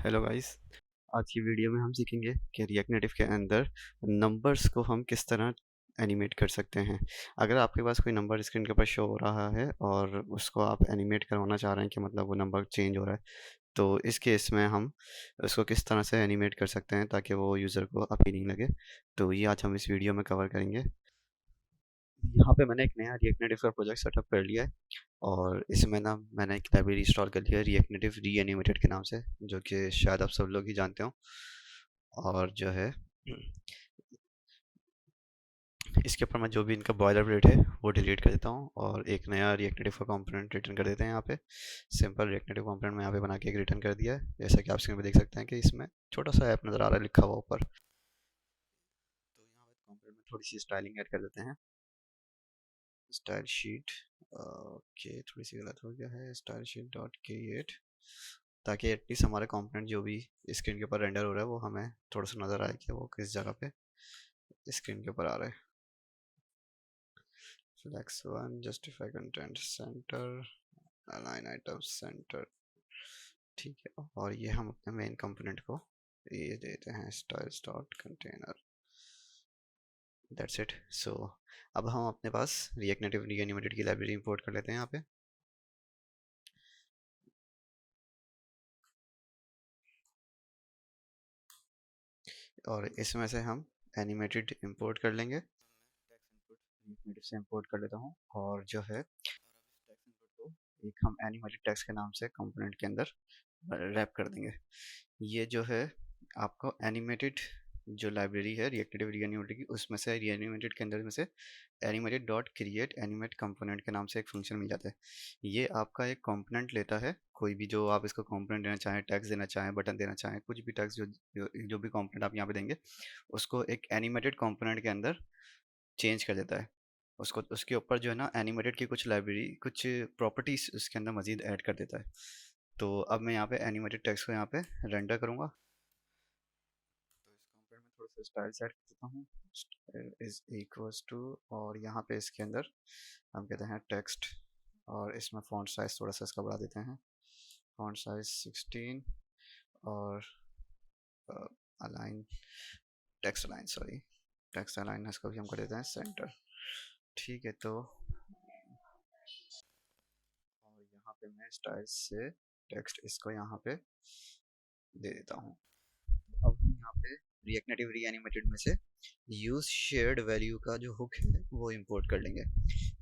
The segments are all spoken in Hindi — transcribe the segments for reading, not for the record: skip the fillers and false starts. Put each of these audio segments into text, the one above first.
Hello guys. आज की वीडियो में हम सीखेंगे कि रिएक्ट नेटिव के अंदर नंबर्स को हम किस तरह एनिमेट कर सकते हैं। अगर आपके पास कोई नंबर स्क्रीन के ऊपर शो हो रहा है और उसको आप एनिमेट करवाना चाह रहे हैं कि मतलब वो नंबर चेंज हो रहा है, तो इस केस में हम उसको किस तरह से एनिमेट कर सकते हैं ताकि वो यूज़र को अपीलिंग लगे। तो ये आज हम इस वीडियो में कवर करेंगे। यहाँ पे मैंने एक नया रिएक्ट नेटिव का प्रोजेक्ट सेटअप कर लिया है और इसमें ना मैंने एक लाइब्रेरी इंस्टॉल कर लिया है रिएक्ट नेटिव री एनिमेटेड के नाम से, जो कि शायद आप सब लोग ही जानते हो। और जो है इसके ऊपर मैं जो भी इनका बॉयलर प्लेट है वो डिलीट कर देता हूँ और एक नया रिएक्ट नेटिव का कंपोनेंट रिटर्न कर देते हैं। यहाँ पे सिंपल रिएक्ट नेटिव कंपोनेंट मैं यहाँ पे बना के एक रिटर्न कर दिया है, जैसा कि आप स्क्रीन पे देख सकते हैं कि इसमें छोटा सा ऐप नज़र आ रहा है लिखा हुआ ऊपर। तो यहाँ पे कंपोनेंट में थोड़ी सी स्टाइलिंग ऐड कर देते हैं। स्टाइल शीट, ओके थोड़ी सी गलत हो गया है, स्टाइल शीट डॉट क्रिएट, ताकि एटलीस्ट हमारे कंपोनेंट जो भी स्क्रीन के ऊपर रेंडर हो रहा है वो हमें थोड़ा सा नज़र आए कि वो किस जगह पे स्क्रीन के ऊपर आ रहा है। Flex 1, justify content center, align items center, ठीक है। और ये हम अपने मेन कंपोनेंट को ये देते हैं styles dot container, that's it. So अब हम अपने पास रिएक्ट नेटिव री एनिमेटेड की लाइब्रेरी इंपोर्ट कर लेते हैं यहाँ पे। और इसमें से हम एनिमेटेड इंपोर्ट कर लेंगे। टेक्स्ट इनपुट से इंपोर्ट कर लेता हूँ और जो है टेक्स्ट इनपुट को एक हम एनिमेटेड टेक्स्ट के नाम से कंपोनेंट के अंदर रैप कर देंगे। ये जो है आपको एनिमेटेड जो लाइब्रेरी है रिएक्ट नेटिव री एनिमेटेड की, उसमें से री एनिमेटेड के अंदर में से animated dot create animate component के नाम से एक फंक्शन मिल जाता है। ये आपका एक कंपोनेंट लेता है, कोई भी जो आप इसको कंपोनेंट देना चाहें, टैक्स देना चाहें, बटन देना चाहें, कुछ भी टैक्स जो भी कंपोनेंट आप यहाँ पे देंगे उसको एक एनिमेटेड कंपोनेंट के अंदर चेंज कर देता है। उसको उसके ऊपर जो है ना एनिमेटेड की कुछ लाइब्रेरी कुछ प्रॉपर्टीज उसके अंदर मजीद ऐड कर देता है। तो अब मैं यहाँ पे एनिमेटेड टेक्स्ट को यहाँ पे रेंडर करूँगा। तो इस कंपोनेंट में थोड़ा सा स्टाइल सेट कर देता हूँ, स्टाइल इज इक्वल्स टू, और यहाँ पे इसके अंदर हम कहते हैं टेक्स्ट, और इसमें फॉन्ट साइज थोड़ा सा इसका बढ़ा देते हैं, फॉन्ट साइज 16, और align text align, sorry text align इसको भी हम कर देते हैं सेंटर, ठीक है। तो और यहाँ पे मैं स्टाइल से टेक्स्ट इसको यहाँ पे दे देता हूँ। अब हम यहाँ पे रिएक्ट नेटिव री एनिमेटेड में से यूज शेयर्ड वैल्यू का जो हुक है वो इंपोर्ट कर लेंगे।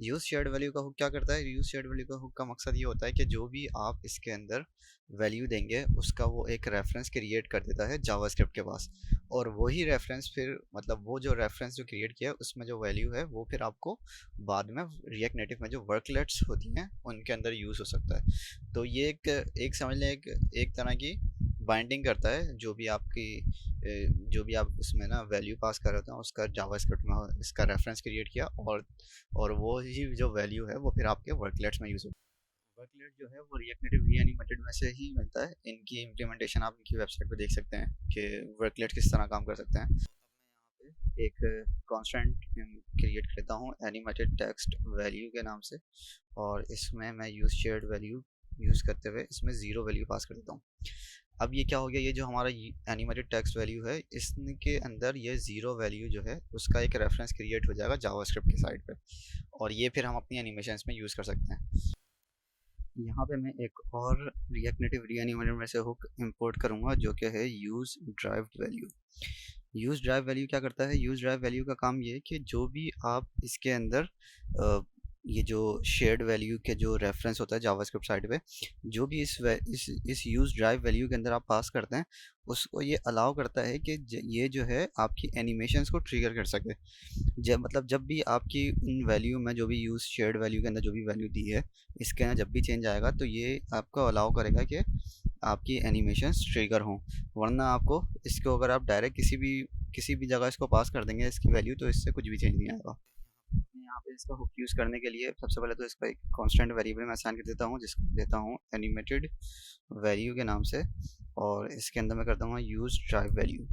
यूज शेयर्ड वैल्यू का हुक क्या करता है? यूज शेयर्ड वैल्यू का हुक का मकसद ये होता है कि जो भी आप इसके अंदर वैल्यू देंगे उसका वो एक रेफरेंस क्रिएट कर देता है जावास्क्रिप्ट के पास, और वही रेफरेंस फिर मतलब वो जो रेफरेंस जो क्रिएट किया है उसमें जो वैल्यू है वो फिर आपको बाद में रिएक्ट नेटिव में जो वर्कलेट्स होती हैं उनके अंदर यूज़ हो सकता है। तो ये एक समझ लें एक तरह की बाइंडिंग करता है जो भी आपकी जो भी आप इसमें ना वैल्यू पास कर रहे हो उसका जावास्क्रिप्ट में इसका रेफरेंस क्रिएट किया, और वो ही जो वैल्यू है वो फिर आपके वर्कलेट्स में यूज़ होती है। वर्कलेट जो है वो रिएक्ट नेटिव री एनिमेटेड में से ही मिलता है। इनकी इम्प्लीमेंटेशन आप इनकी वेबसाइट पे देख सकते हैं कि वर्कलेट किस तरह काम कर सकते हैं। अब मैं यहाँ पे एक कांस्टेंट क्रिएट करता हूँ एनिमेटेड टेक्स्ट वैल्यू के नाम से, और इसमें मैं यूज शेयर्ड वैल्यू यूज़ करते हुए इसमें ज़ीरो वैल्यू पास कर देता हूँ। अब ये क्या हो गया, ये जो हमारा एनिमेटेड टेक्स्ट वैल्यू है इसके अंदर ये ज़ीरो वैल्यू जो है उसका एक रेफरेंस क्रिएट हो जाएगा जावास्क्रिप्ट के साइड पे, और ये फिर हम अपनी एनिमेशंस में यूज़ कर सकते हैं। यहाँ पे मैं एक और रिएक्ट नेटिव री एनिमेटेड में से हुक इंपोर्ट करूँगा जो कि है use derived value. Use drive value क्या करता है? यूज़ ड्राइव वैल्यू का काम ये है कि जो भी आप इसके अंदर ये जो शेयर्ड वैल्यू के जो रेफरेंस होता है जावास्क्रिप्ट साइड पे, जो भी इस यूज़ ड्राइव वैल्यू के अंदर आप पास करते हैं उसको ये अलाउ करता है कि ये जो है आपकी एनिमेशंस को ट्रिगर कर सके। जब मतलब जब भी आपकी इन वैल्यू में जो भी यूज़ शेयर्ड वैल्यू के अंदर जो भी वैल्यू दी है इसके अंदर जब भी चेंज आएगा तो ये आपको अलाउ करेगा कि आपकी एनिमेशंस ट्रिगर हों, वरना आपको इसको अगर आप डायरेक्ट किसी भी जगह इसको पास कर देंगे इसकी वैल्यू तो इससे कुछ भी चेंज नहीं आएगा। यहाँ पे इसका हुक यूज़ करने के लिए सबसे पहले तो इसका एक कांस्टेंट वेरिएबल मैं असाइन कर देता हूँ जिसको देता हूँ एनिमेटेड वैल्यू के नाम से, और इसके अंदर मैं करता हूँ यूज़ ड्राइव वैल्यू।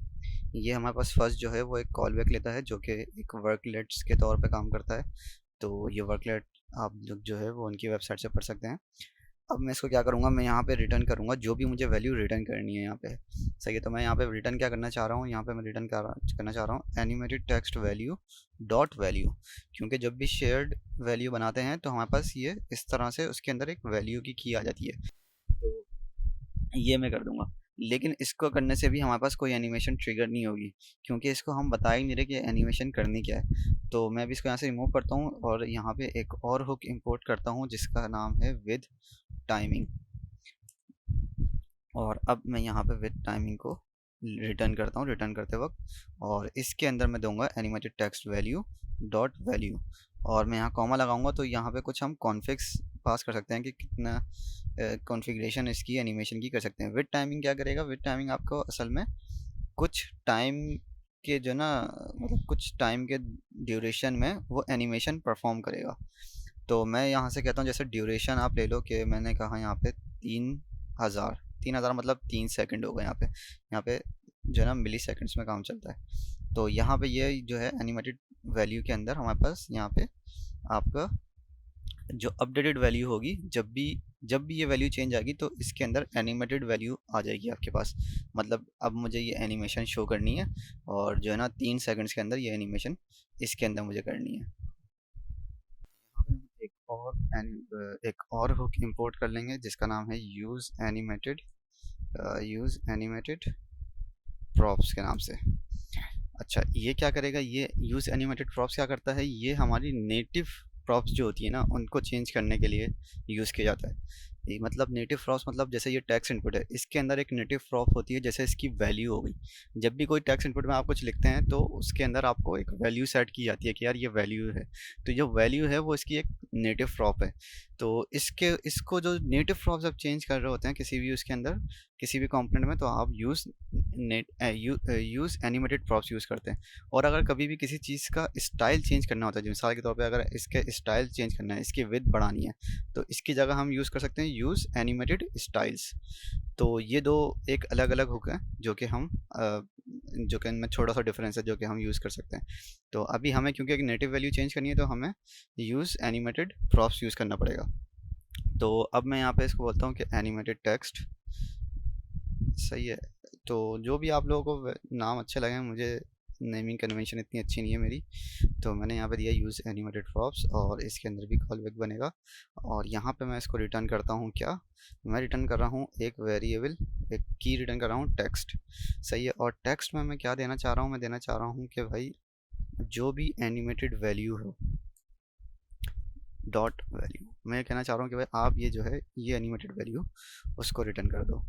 ये हमारे पास फर्स्ट जो है वो एक कॉल बैक लेता है जो कि एक वर्कलेट्स के तौर पे काम करता है। तो ये वर्कलेट आप लोग जो है वो उनकी वेबसाइट से पढ़ सकते हैं। अब मैं इसको क्या करूँगा, मैं यहाँ पे रिटर्न करूँगा जो भी मुझे वैल्यू रिटर्न करनी है यहाँ पे। सही है, तो मैं यहाँ पे रिटर्न क्या करना चाह रहा हूँ, यहाँ पे मैं रिटर्न करना चाह रहा हूँ animated text value dot value. क्योंकि जब भी शेयर्ड वैल्यू बनाते हैं तो हमारे पास ये इस तरह से उसके अंदर एक वैल्यू की आ जाती है, तो ये मैं कर दूंगा। लेकिन इसको करने से भी हमारे पास कोई एनिमेशन ट्रिगर नहीं होगी, क्योंकि इसको हम बता ही नहीं रहे कि एनिमेशन करनी क्या है। तो मैं भी इसको यहाँ से रिमूव करता हूँ और यहाँ पे एक और हुक इंपोर्ट करता हूँ जिसका नाम है विद टाइमिंग। और अब मैं यहाँ पे विद टाइमिंग को रिटर्न करता हूँ रिटर्न करते वक्त, और इसके अंदर मैं दूंगा animated text value dot value, और मैं यहाँ कॉमा लगाऊंगा। तो यहाँ पे कुछ हम कॉन्फिग्स पास कर सकते हैं कि कितना कॉन्फ़िगरेशन इसकी एनिमेशन की कर सकते हैं। विद टाइमिंग क्या करेगा, विद टाइमिंग आपको असल में कुछ टाइम के जो ना, मतलब कुछ टाइम के ड्यूरेशन में वो एनिमेशन परफॉर्म करेगा। तो मैं यहाँ से कहता हूँ जैसे ड्यूरेशन आप ले लो कि मैंने कहा यहाँ पे 3000, 3000 मतलब 3 सेकंड हो गए यहाँ पे जो है ना मिली सेकंड्स में काम चलता है। तो यहाँ पे ये जो है एनिमेटेड वैल्यू के अंदर हमारे पास यहाँ पे आपका जो अपडेटेड वैल्यू होगी, जब भी ये वैल्यू चेंज आएगी तो इसके अंदर एनिमेटेड वैल्यू आ जाएगी आपके पास। मतलब अब मुझे ये एनिमेशन शो करनी है और जो है ना 3 सेकंड्स के अंदर ये एनिमेशन इसके अंदर मुझे करनी है। एक और हुक इंपोर्ट कर लेंगे जिसका नाम है यूज़ एनिमेटेड प्रॉप्स के नाम से। अच्छा, ये क्या करेगा, ये यूज़ एनिमेटेड प्रॉप्स क्या करता है, ये हमारी नेटिव प्रॉप्स जो होती है ना उनको चेंज करने के लिए यूज़ किया जाता है। ये मतलब नेटिव प्रॉप्स मतलब जैसे ये टेक्स्ट इनपुट है, इसके अंदर एक नेटिव प्रॉप होती है, जैसे इसकी वैल्यू हो गई। जब भी कोई टेक्स्ट इनपुट में आप कुछ लिखते हैं तो उसके अंदर आपको एक वैल्यू सेट की जाती है कि यार ये वैल्यू है। तो जो वैल्यू है वो इसकी एक नेटिव प्रॉप है। तो इसको जो नेटिव प्रॉप्स आप चेंज कर रहे होते हैं किसी भी उसके अंदर किसी भी कंपोनेंट में, तो आप यूज़ एनिमेटेड प्रॉप्स यूज़ करते हैं। और अगर कभी भी किसी चीज़ का स्टाइल चेंज करना होता है, मिसाल के तौर पे अगर इसके स्टाइल चेंज करना है, इसकी विड्थ बढ़ानी है, तो इसकी जगह हम यूज़ कर सकते हैं यूज़ एनिमेटेड स्टाइल्स। तो ये दो एक अलग अलग हुक है जो कि हम जो कि इनमें छोटा सा डिफरेंस है जो कि हम यूज़ कर सकते हैं। तो अभी हमें क्योंकि एक नेटिव वैल्यू चेंज करनी है तो हमें यूज़ एनिमेटेड प्रॉप्स यूज़ करना पड़ेगा। तो अब मैं यहाँ पे इसको बोलता हूँ कि एनिमेटेड टेक्स्ट। सही है, तो जो भी आप लोगों को नाम अच्छे लगे, मुझे नेमिंग कन्वेंशन इतनी अच्छी नहीं है मेरी, तो मैंने यहाँ पे दिया यूज़ एनिमेटेड प्रॉप्स और इसके अंदर भी कॉल बैक बनेगा। और यहाँ पे मैं इसको रिटर्न करता हूँ, क्या मैं रिटर्न कर रहा हूँ एक वेरिएबल, एक की रिटर्न कर रहा हूँ टेक्स्ट। सही है, और टेक्स्ट में मैं क्या देना चाह रहा हूँ, मैं देना चाह रहा हूँ कि भाई जो भी एनिमेटेड वैल्यू हो डॉट वैल्यू, मैं कहना चाह रहा हूँ कि भाई आप ये जो है ये एनिमेटेड वैल्यू उसको रिटर्न कर दो।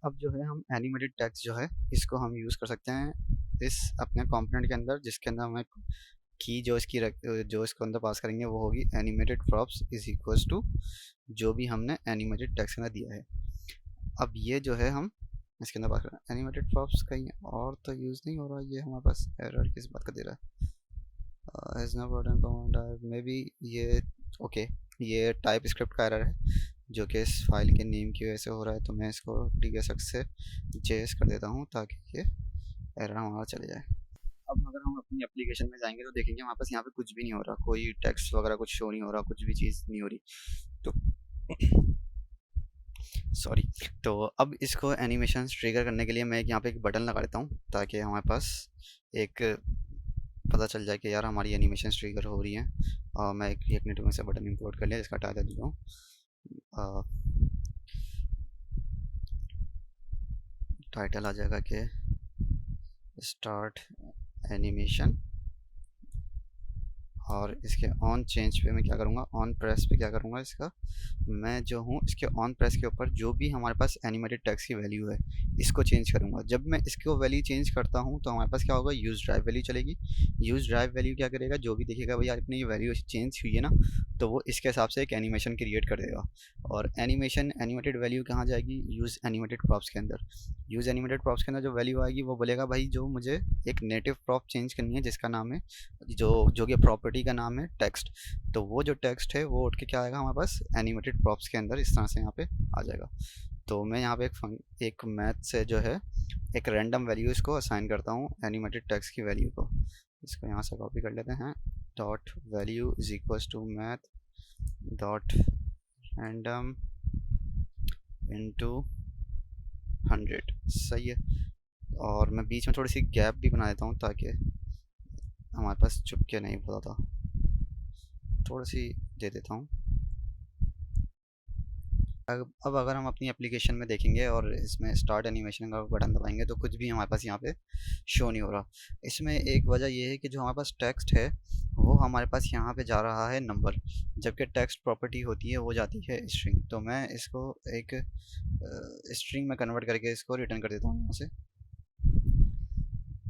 अब जो है हम एनिमेटेड टेक्स्ट जो है इसको हम यूज़ कर सकते हैं इस अपने कंपोनेंट के अंदर, जिसके अंदर हमें की जो इसको अंदर पास करेंगे वो होगी animated props is equals to जो भी हमने एनिमेटेड टेक्स्ट के अंदर दिया है। अब ये जो है हम इसके अंदर पास करें एनिमेटेड प्रॉप्स, कहीं और तो यूज़ नहीं हो रहा, ये हमारे पास एरर किस बात का दे रहा है, मे बी ये ओके, ये टाइप स्क्रिप्ट का एरर है जो कि इस फाइल के नेम की वजह से हो रहा है। तो मैं इसको TSX से JS कर देता हूँ ताकि ये एरर हमारा चले जाए। अब अगर हम अपनी एप्लीकेशन में जाएंगे तो देखेंगे हमारे पास यहाँ पे कुछ भी नहीं हो रहा, कोई टेक्स्ट वगैरह कुछ शो नहीं हो रहा, कुछ भी चीज़ नहीं हो रही। तो सॉरी, तो अब इसको एनिमेशन ट्रिगर करने के लिए मैं यहाँ पे एक बटन लगा देता हूँ ताकि हमारे पास एक पता चल जाए कि यार हमारी एनिमेशन ट्रिगर हो रही है। और मैं एक रिएक्ट में से बटन इंपोर्ट कर लिया जिसका हटा देता हूँ। टाइटल आ जाएगा कि स्टार्ट एनिमेशन, और इसके ऑन चेंज पे मैं क्या करूँगा, ऑन प्रेस पे क्या करूँगा, इसका मैं जो हूँ इसके ऑन प्रेस के ऊपर जो भी हमारे पास एनिमेटेड टेक्स्ट की वैल्यू है इसको चेंज करूँगा। जब मैं इसको वैल्यू चेंज करता हूँ तो हमारे पास क्या होगा, यूज़ ड्राइव वैल्यू चलेगी। यूज़ ड्राइव वैल्यू क्या करेगा, जो भी देखेगा भाई यार अपनी ये वैल्यू चेंज हुई है ना, तो वो इसके हिसाब से एक एनिमेशन क्रिएट कर देगा। और एनिमेटेड वैल्यू कहाँ जाएगी, यूज़ एनिमेटेड प्रॉप्स के अंदर। यूज़ एनिमेटेड प्रॉप्स के अंदर जो वैल्यू आएगी वो बोलेगा भाई जो मुझे एक नेटिव प्रॉप चेंज करनी है जिसका नाम है जो कि प्रॉपर्टी का नाम है टेक्स्ट। तो वो जो टेक्स्ट है वो उठ के क्या आएगा हमारे पास एनिमेटेड प्रॉप्स के अंदर, इस तरह से यहाँ पे आ जाएगा। तो मैं यहाँ पे एक मैथ से जो है एक रैंडम वैल्यू इसको असाइन करता हूँ एनिमेटेड टेक्स्ट की वैल्यू को। इसको यहाँ से कॉपी कर लेते हैं, dot value is equals to math dot random into 100, सही है। और मैं बीच में थोड़ी सी गैप भी बना देता हूँ ताकि हमारे पास चुपके नहीं बताता, थोड़ी सी दे देता हूँ। अब अगर हम अपनी एप्लीकेशन में देखेंगे और इसमें स्टार्ट एनिमेशन का बटन दबाएंगे तो कुछ भी हमारे पास यहाँ पे शो नहीं हो रहा। इसमें एक वजह ये है कि जो हमारे पास टेक्स्ट है वो हमारे पास यहाँ पे जा रहा है नंबर, जबकि टेक्स्ट प्रॉपर्टी होती है वो जाती है स्ट्रिंग। तो मैं इसको एक स्ट्रिंग में कन्वर्ट करके इसको रिटर्न कर देता हूँ यहाँ से।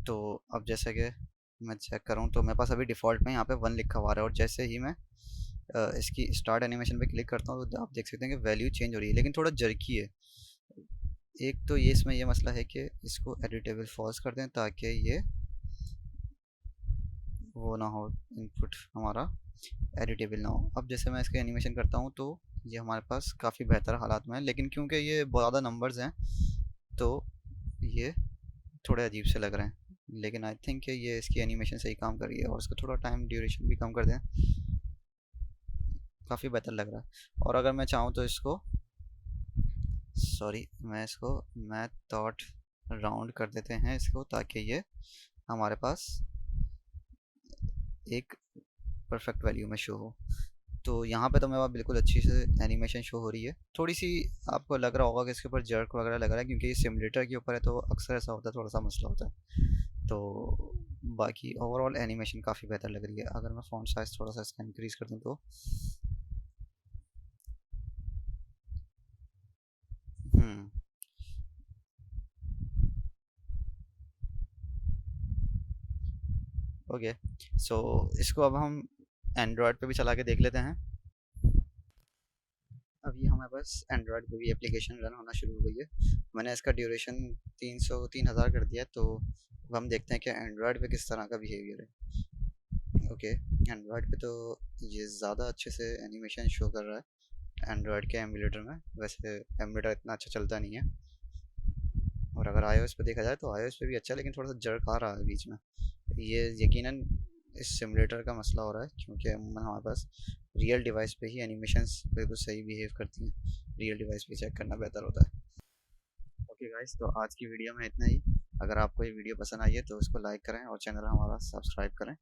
तो अब जैसे कि मैं चेक करूँ तो मेरे पास अभी डिफ़ॉल्ट में यहाँ पे 1 लिखा हुआ है, और जैसे ही मैं इसकी स्टार्ट एनिमेशन पे क्लिक करता हूँ तो आप देख सकते हैं कि वैल्यू चेंज हो रही है, लेकिन थोड़ा जर्की है। एक तो ये इसमें ये मसला है कि इसको एडिटेबल फॉल्स कर दें ताकि ये वो ना हो, इनपुट हमारा एडिटेबल ना हो। अब जैसे मैं इसके एनिमेशन करता हूँ तो ये हमारे पास काफ़ी बेहतर हालात में है, लेकिन क्योंकि ये बहुत ज़्यादा नंबर्स हैं तो ये थोड़े अजीब से लग रहे हैं। लेकिन आई थिंक ये इसकी एनिमेशन सही काम कर रही है, और इसका थोड़ा टाइम ड्यूरेशन भी कम कर दें, काफ़ी बेहतर लग रहा है। और अगर मैं चाहूँ तो इसको मैं इसको मैथ डॉट राउंड कर देते हैं इसको, ताकि ये हमारे पास एक परफेक्ट वैल्यू में शो हो। तो यहाँ पे तो मेरे पास बिल्कुल अच्छी से एनिमेशन शो हो रही है। थोड़ी सी आपको लग रहा होगा कि इसके ऊपर जर्क वगैरह लग रहा है, क्योंकि ये सिमुलेटर के ऊपर है तो अक्सर ऐसा होता है, थोड़ा सा मसला होता है। तो बाकी ओवरऑल एनिमेशन काफ़ी बेहतर लग रही है। अगर मैं फ़ॉन्ट साइज़ थोड़ा सा इसका इंक्रीज़ कर दूँ तो हम्म ओके। सो इसको अब हम एंड्रॉयड पे भी चला के देख लेते हैं। अब ये हमारे पास एंड्रॉयड पे भी एप्लीकेशन रन होना शुरू हो गई है। मैंने इसका ड्यूरेशन 3000 कर दिया, तो अब हम देखते हैं कि एंड्रॉयड पे किस तरह का बिहेवियर है। ओके, एंड्रॉयड पे तो ये ज़्यादा अच्छे से एनिमेशन शो कर रहा है एंड्रॉयड के एमुलेटर में। वैसे एमुलेटर इतना अच्छा चलता नहीं है। और अगर iOS पे देखा जाए तो iOS पे भी अच्छा है, लेकिन थोड़ा सा जर्क आ रहा है बीच में। ये यकीनन इस सिमुलेटर का मसला हो रहा है, क्योंकि अमूमन हमारे पास रियल डिवाइस पे ही एनिमेशंस बिल्कुल सही बिहेव करती हैं। रियल डिवाइस पे चेक करना बेहतर होता है। ओके गाइस, तो आज की वीडियो में इतना ही। अगर आपको ये वीडियो पसंद आई है तो उसको लाइक करें और चैनल हमारा सब्सक्राइब करें।